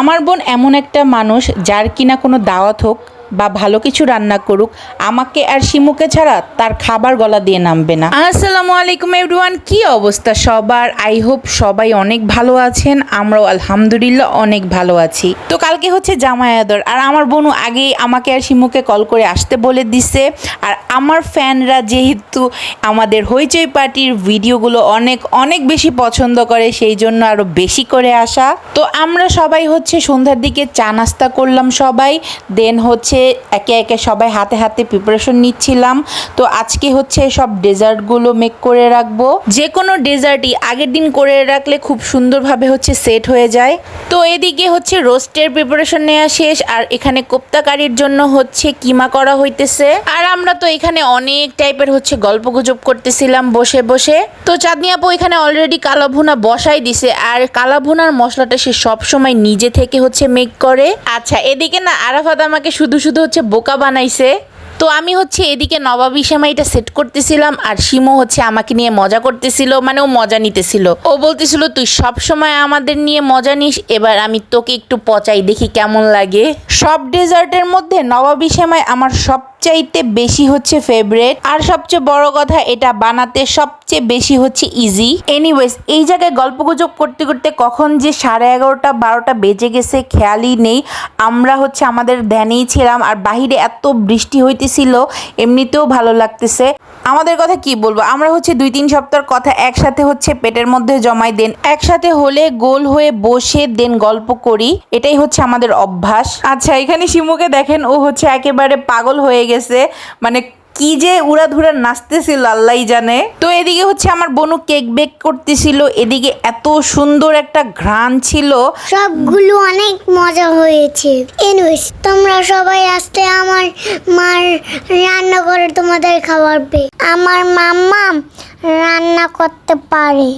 আমার বোন এমন একটা মানুষ যার কিনা কোনো দাওয়াত হোক বা ভালো কিছু রান্না করুক, আমাকে আর শিমুকে ছাড়া তার খাবার গলা দিয়ে নামবে না। আসসালামু আলাইকুম এভরিওয়ান, কি অবস্থা সবার? আই হোপ সবাই অনেক ভালো আছেন। আমরাও আলহামদুলিল্লাহ অনেক ভালো আছি। তো কালকে হচ্ছে জামাই আদর, আর আমার বোনও আগেই আমাকে আর শিমুকে কল করে আসতে বলে দিছে। আর আমার ফ্যানরা যেহেতু আমাদের হইচই পার্টির ভিডিওগুলো অনেক অনেক বেশি পছন্দ করে, সেই জন্য আরও বেশি করে আসা। তো আমরা সবাই হচ্ছে সন্ধ্যার দিকে চা নাস্তা করলাম সবাই, দেন হচ্ছে একে একে সবাই হাতে হাতে প্রিপারেশন নিচ্ছিলাম। তো আজকে হচ্ছে সব ডেজার্টগুলো মেক করে রাখবো। যে কোনো ডেজার্টই আগের দিন করে রাখলে খুব সুন্দরভাবে হচ্ছে সেট হয়ে যায়। তো এদিকে হচ্ছে রোস্টের প্রিপারেশন নেওয়া শেষ, আর এখানে কোপ্তা কারির জন্য হচ্ছে কিমা করা হইতেছে। আর আমরা তো এখানে অনেক টাইপের হচ্ছে গল্পগুজব করতেছিলাম বসে বসে। তো চাঁদনি আপু এখানে অলরেডি কালা ভুনা বসাই দিছে, আর কালা ভুনার মশলাটা সে সবসময় নিজে থেকে হচ্ছে মেক করে। আচ্ছা, এদিকে না আরাফাত আমাকে শুধু শুধু হচ্ছে বোকা বানাইছে। তো আমি হচ্ছে এদিকে নবাবী সেমাইটা সেট করতেছিলাম, আর শিমু হচ্ছে আমাকে নিয়ে মজা করতেছিল, মানে ও মজা নিতেছিল। ও বলতেছিল তুই সব সময় আমাদের নিয়ে মজা নিস, এবার আমি তোকে একটু পচাই দেখি কেমন লাগে। সব ডেজার্টের মধ্যে নবাবী সেমাই আমার সবচাইতে বেশি হচ্ছে ফেভারিট, আর সবচেয়ে বড় কথা এটা বানাতে সবচেয়ে বেশি হচ্ছে ইজি। এনিওয়েজ, এই জায়গায় গল্পগুজব করতে করতে কখন যে 11:30 12টা বেজে গেছে খেয়ালই নেই। আমরা হচ্ছে আমাদের ধ্যানেই ছিলাম, আর বাহিরে এত বৃষ্টি হইতেছিল, এমনিতেও ভালো লাগতেছে। আমাদের কথা কি বলবো, আমরা হচ্ছে 2-3 সপ্তাহের কথা একসাথে হচ্ছে পেটের মধ্যে জমাই দেন, একসাথে হলে গোল হয়ে বসে দেন গল্প করি, এটাই হচ্ছে আমাদের অভ্যাস। আচ্ছা, এখানে শিমুকে দেখেন, ও হচ্ছে একেবারে পাগল হয়ে গেছে, মানে কি যে উড়াধুরা নাচতেছিল আল্লাহই জানে। তো এদিকে হচ্ছে আমার বোনু কেক বেক করতেছিল, এদিকে এত সুন্দর একটা ঘ্রাণ ছিল, সবগুলো অনেক মজা হয়েছে। এনিওয়েজ, তোমরা সবাই আসতে আমার মার রান্না করে তোমাদের খাওয়াবে। আমার মাম্মা রান্না করতে পারে।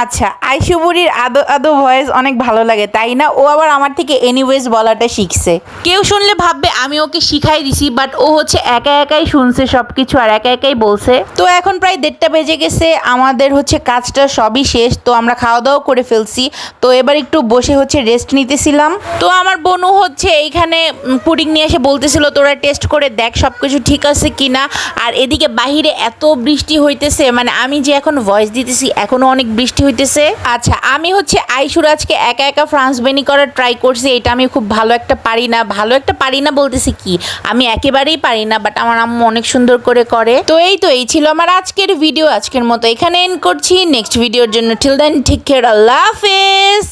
আচ্ছা, আইশু বুড়ির আদো আদো ভয়েস অনেক ভালো লাগে, তাই না? ও আবার আমার থেকে এনিওয়েজ বলাটা শিখছে। কেউ শুনলে ভাববে আমি ওকে শিখাই দিছি, বাট ও হচ্ছে একা একাই শুনছে সবকিছু আর একা একাই বলছে। তো এখন প্রায় 1:30টা বেজে গেছে, আমাদের হচ্ছে কাজটা সবই শেষ। তো আমরা খাওয়া দাওয়া করে ফেলছি, তো এবার একটু বসে হচ্ছে রেস্ট নিতেছিলাম। তো আমার বোনও হচ্ছে এইখানে পুডিং নিয়ে এসে বলতেছিল তোরা টেস্ট করে দেখ সবকিছু ঠিক আছে কিনা। আর এদিকে বাহিরে এত বৃষ্টি হইতেছে, মানে আমি যে এখন ভয়েস দিতেছি এখনো অনেক বৃষ্টি হইতেছে। আচ্ছা, আমি হচ্ছে আইশুর আজকে একা একা ফ্রান্স বেনি করার ট্রাই করছি। এটা আমি খুব ভালো একটা পারি না বলতেছি কি, আমি একেবারেই পারি না, বাট আমার আম্মু অনেক সুন্দর করে করে। তো এই ছিল আমার আজকের ভিডিও। আজকের মতো এখানে এন্ড করছি। নেক্সট ভিডিওর জন্য টিল দেন টেক কেয়ার, আল্লাহ হাফেজ।